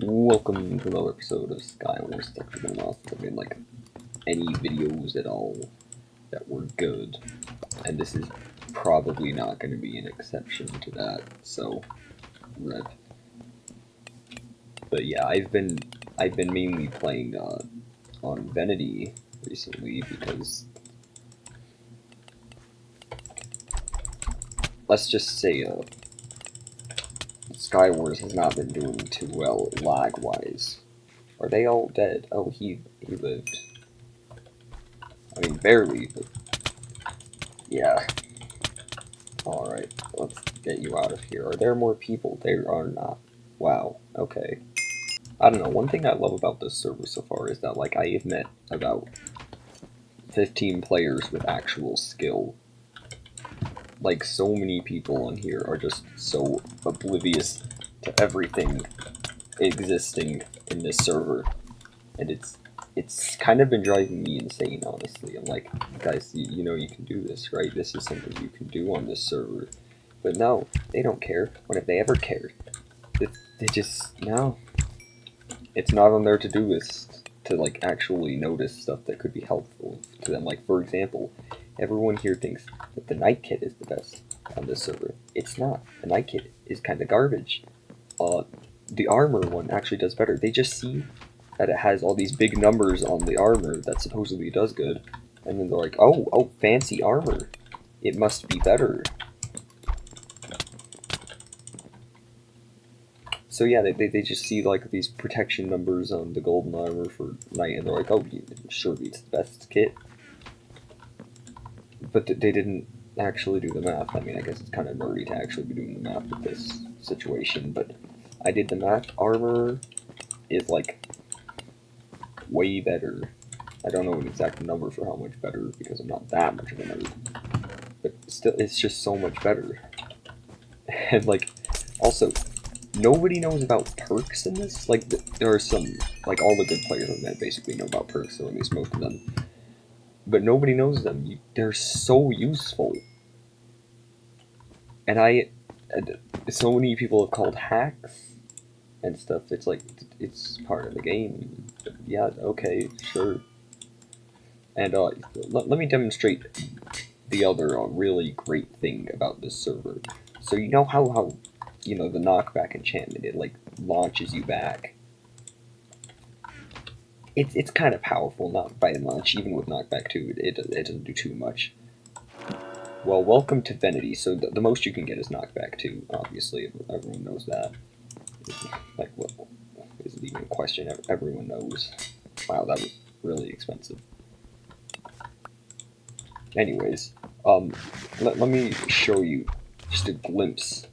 Welcome to another episode of Skywars. It's actually been a while since I've made like any videos at all that were good, and this is probably not going to be an exception to that. So, rip. But yeah, I've been mainly playing on Venity recently because let's just say Skywars has not been doing too well lag-wise. Are they all dead? Oh, he lived. I mean, barely, but yeah. Alright, let's get you out of here. Are there more people? There are not. Wow, okay. I don't know, one thing I love about this server so far is that, like, I have met about 15 players with actual skill. Like, so many people on here are just so oblivious to everything existing in this server. And it's kind of been driving me insane, honestly. I'm like, guys, you know you can do this, right? This is something you can do on this server. But no, they don't care. When have they ever cared? They just, no. It's not on their to-do list to, like, actually notice stuff that could be helpful to them. Like, for example, everyone here thinks that the Night Kit is the best on this server. It's not. The Night Kit is kind of garbage. The armor one actually does better. They just see that it has all these big numbers on the armor that supposedly does good, and then they're like, oh, fancy armor. It must be better. So yeah, they just see like these protection numbers on the golden armor for Knight, and they're like, oh, surely it's the best kit. But they didn't actually do the math. I mean, I guess it's kind of nerdy to actually be doing the math with this situation, but I did the math. Armor is like way better. I don't know an exact number for how much better because I'm not that much of a nerd, but still, it's just so much better. And like, also, nobody knows about perks in this. Like, there are some, like, all the good players on that basically know about perks, or at least most of them. But nobody knows them. They're so useful. And so many people have called hacks and stuff. It's like, it's part of the game. But yeah, okay, sure. And let me demonstrate the other really great thing about this server. So you know how you know the knockback enchantment, it like launches you back. It's kind of powerful, not by much. Even with knockback 2, it doesn't do too much. Well, welcome to Venity. So the most you can get is knockback 2. Obviously, everyone knows that. Like, what is it even a question? Everyone knows. Wow, that was really expensive. Anyways, let me show you just a glimpse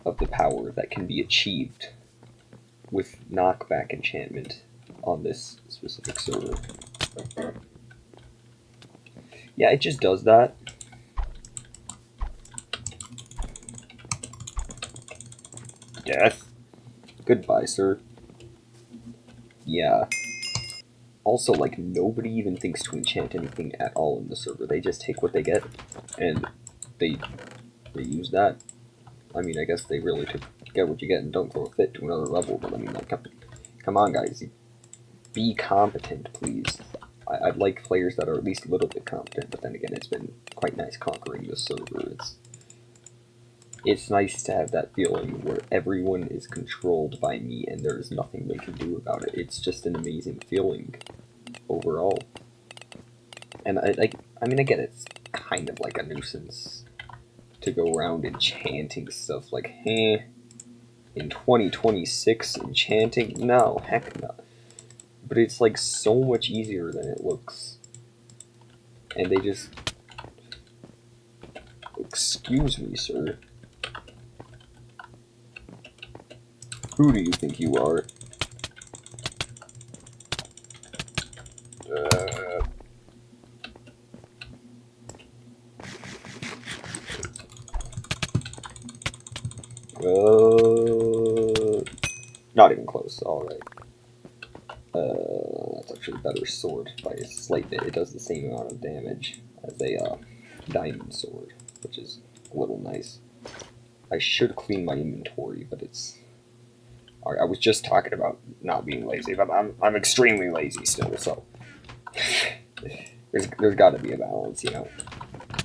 of the power that can be achieved with knockback enchantment on this specific server. Yeah, it just does that. Death. Goodbye, sir. Yeah. Also, like, nobody even thinks to enchant anything at all in the server. They just take what they get, and they use that. I mean, I guess they really could get what you get and don't throw a fit to another level, but I mean, like, come on, guys. Be competent, please. I'd like players that are at least a little bit competent, but then again, it's been quite nice conquering this server. It's nice to have that feeling where everyone is controlled by me and there's nothing they can do about it. It's just an amazing feeling overall. And I mean, I get it's kind of like a nuisance to go around enchanting stuff like, in 2026 enchanting? No, heck no. But it's like so much easier than it looks. And they just... Excuse me, sir. Who do you think you are? Not even close, alright. That's actually a better sword by a slight bit. It does the same amount of damage as a diamond sword, which is a little nice. I should clean my inventory, but it's... I was just talking about not being lazy, but I'm extremely lazy still. So there's got to be a balance, you know.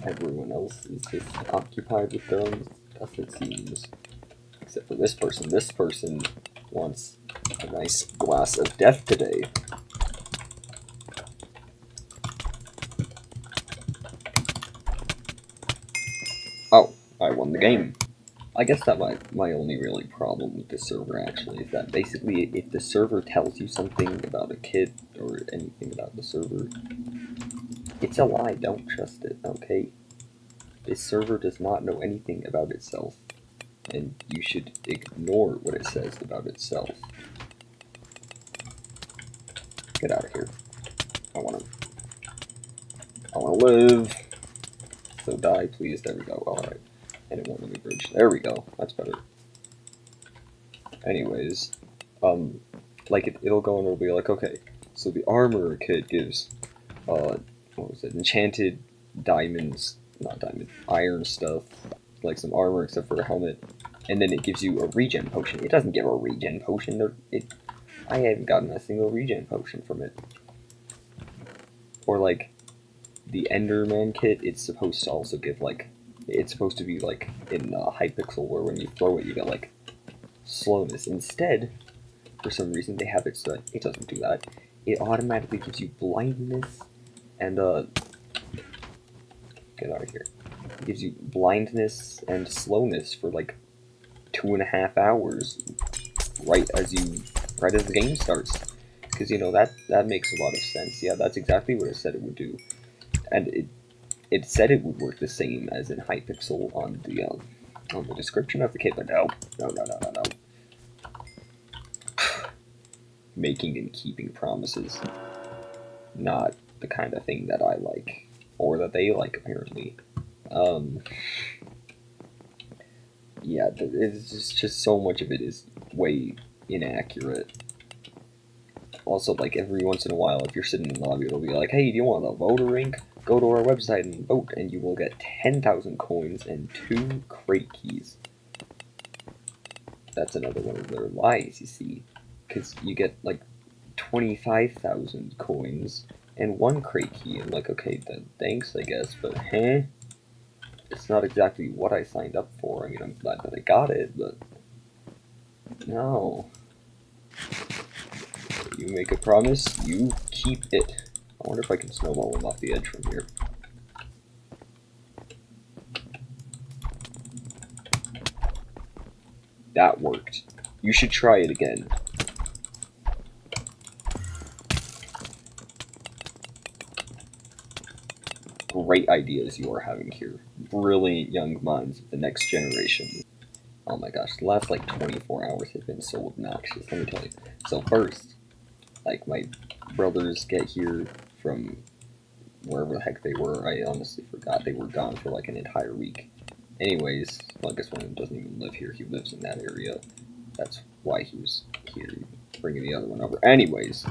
Everyone else is just occupied with their own stuff, it seems. Except for this person. This person wants a nice glass of death today. Oh, I won the game. I guess that my only really problem with the server actually is that basically if the server tells you something about a kid or anything about the server, it's a lie. Don't trust it, okay? This server does not know anything about itself, and you should ignore what it says about itself. Get out of here. I wanna live. So die, please. There we go. Alright. And it won't let me bridge. There we go. That's better. Anyways, like it'll go and it'll be like, okay, so the armor kit gives, what was it? Enchanted diamonds, not diamond, iron stuff, like some armor except for a helmet, and then it gives you a regen potion. It doesn't give a regen potion. I haven't gotten a single regen potion from it. Or like the Enderman kit, it's supposed to also give like, it's supposed to be like in Hypixel where when you throw it you get like slowness. Instead, for some reason they have it so that it doesn't do that. It automatically gives you blindness and get out of here. It gives you blindness and slowness for like 2.5 hours right as the game starts. Because you know that makes a lot of sense. Yeah, that's exactly what it said it would do. And it said it would work the same as in Hypixel on the description of the kit, but no. Making and keeping promises. Not the kind of thing that I like. Or that they like, apparently. Yeah, it's just so much of it is way inaccurate. Also, like, every once in a while, if you're sitting in the lobby, it'll be like, hey, do you want a voter rank? Go to our website and vote, and you will get 10,000 coins and 2 crate keys. That's another one of their lies, you see. Because you get, like, 25,000 coins and 1 crate key. And, like, okay, then thanks, I guess, but, it's not exactly what I signed up for. I mean, I'm glad that I got it, but no. You make a promise, you keep it. I wonder if I can snowball him off the edge from here. That worked. You should try it again. Great ideas you are having here. Brilliant young minds of the next generation. Oh my gosh, the last like 24 hours have been so obnoxious, let me tell you. So first, like my brothers get here from wherever the heck they were. I honestly forgot. They were gone for like an entire week. Anyways, well, I guess one of them doesn't even live here. He lives in that area. That's why he was here, bringing the other one over. Anyways,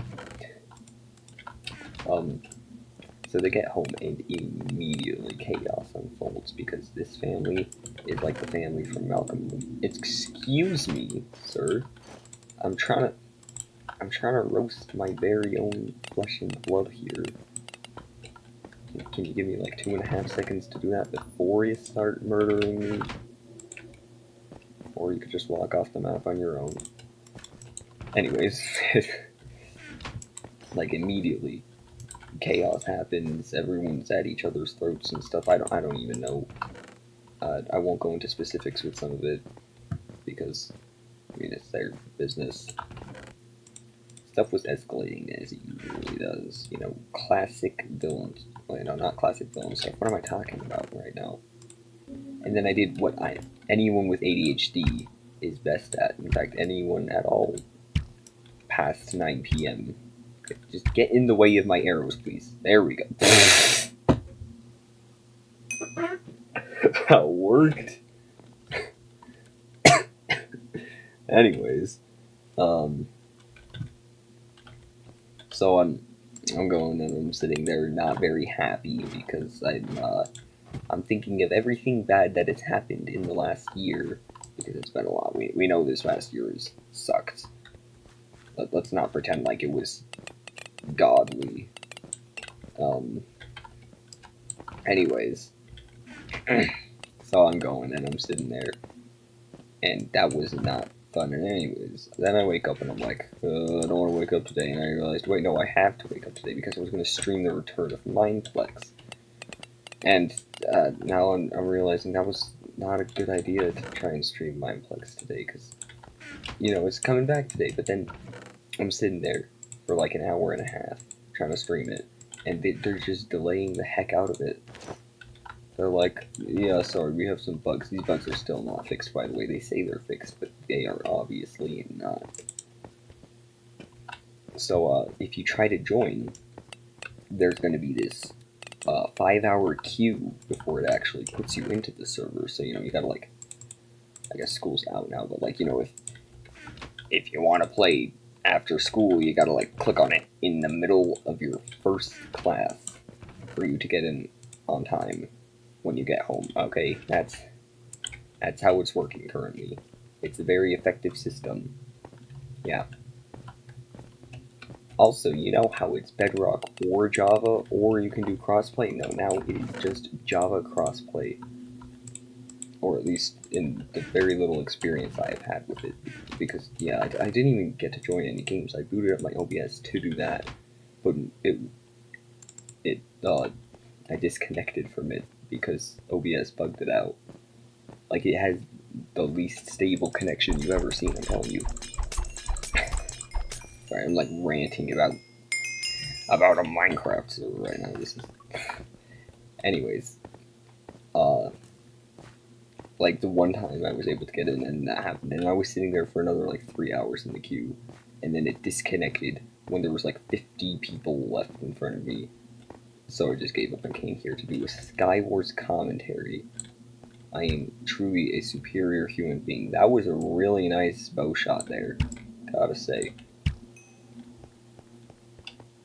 so they get home and immediately chaos unfolds because this family is like the family from Malcolm. Excuse me, sir. I'm trying to roast my very own flesh and blood here. Can you give me like 2.5 seconds to do that before you start murdering me? Or you could just walk off the map on your own. Anyways, like immediately, chaos happens. Everyone's at each other's throats and stuff. I don't even know. I won't go into specifics with some of it because I mean it's their business. Stuff was escalating as it usually does. You know, classic villains. Wait, no, not classic villain stuff. What am I talking about right now? And then I did what anyone with ADHD is best at. In fact, anyone at all past 9 p.m. Just get in the way of my arrows, please. There we go. That worked. Anyways, so I'm going and I'm sitting there not very happy because I'm thinking of everything bad that has happened in the last year, because it's been a lot. We know this past year has sucked. Let's not pretend like it was godly. Anyways, so I'm going and I'm sitting there, and that was not fun. And anyways, then I wake up and I'm like, I don't want to wake up today. And I realized, wait, no, I have to wake up today because I was going to stream the return of Mindplex. And now I'm realizing that was not a good idea to try and stream Mindplex today because, you know, it's coming back today. But then I'm sitting there for like an hour and a half trying to stream it, and they're just delaying the heck out of it. They're like, yeah, sorry, we have some bugs. These bugs are still not fixed, by the way. They say they're fixed, but they are obviously not. So, if you try to join, there's going to be this 5-hour queue before it actually puts you into the server. So, you know, you gotta, like, I guess school's out now, but, like, you know, if you want to play after school, you gotta, like, click on it in the middle of your first class for you to get in on time when you get home. Okay, that's how it's working currently. It's a very effective system. Yeah. Also, you know how it's Bedrock or Java, or you can do crossplay? No, now it is just Java crossplay. Or at least in the very little experience I have had with it. Because, yeah, I didn't even get to join any games. I booted up my OBS to do that, but I disconnected from it because OBS bugged it out. Like, it has the least stable connection you've ever seen, I'm telling you. Sorry, I'm like ranting about a Minecraft server right now. This is anyways, like the one time I was able to get in and that happened, and I was sitting there for another like 3 hours in the queue, and then it disconnected when there was like 50 people left in front of me. So I just gave up and came here to do a Skywars commentary. I am truly a superior human being. That was a really nice bow shot there, gotta say.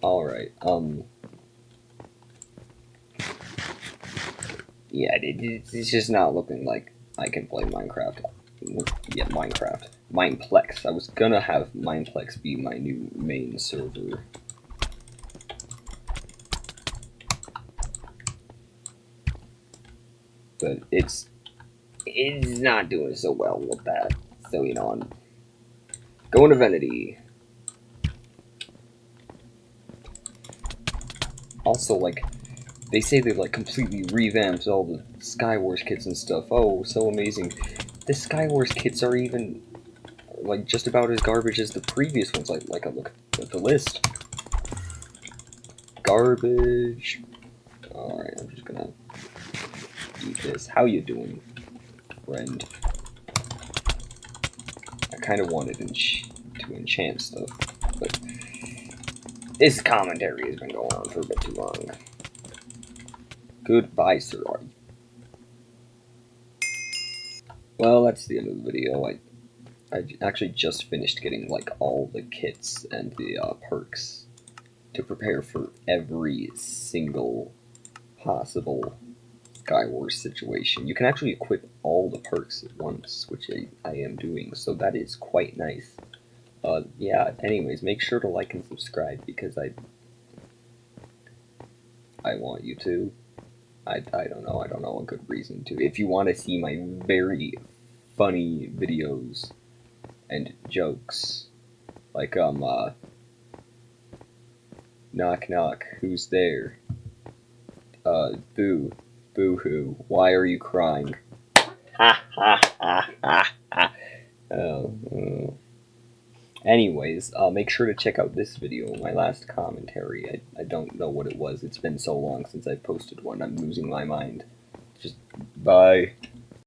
Alright, yeah, it's just not looking like I can play Minecraft. Yeah, Minecraft. Mindplex. I was gonna have Mindplex be my new main server. But it's not doing so well with that. So, you know, I'm going to Venity. Also, like, they say they've, like, completely revamped all the Skywars kits and stuff. Oh, so amazing. The Skywars kits are even, like, just about as garbage as the previous ones. Like I look at the list. Garbage. Alright, I'm just gonna eat this. How you doing, friend? I kind of wanted to enchant stuff, but this commentary has been going on for a bit too long. Goodbye, sir. Well, that's the end of the video. I actually just finished getting like all the kits and the perks to prepare for every single possible Skywars situation. You can actually equip all the perks at once, which I am doing, so that is quite nice. Yeah, anyways, make sure to like and subscribe because I want you to. I don't know a good reason to. If you want to see my very funny videos and jokes, like, knock knock, who's there? Boo-hoo, why are you crying? Ha ha ha ha ha. Anyways, make sure to check out this video, my last commentary. I don't know what it was. It's been so long since I posted one. I'm losing my mind. Just bye.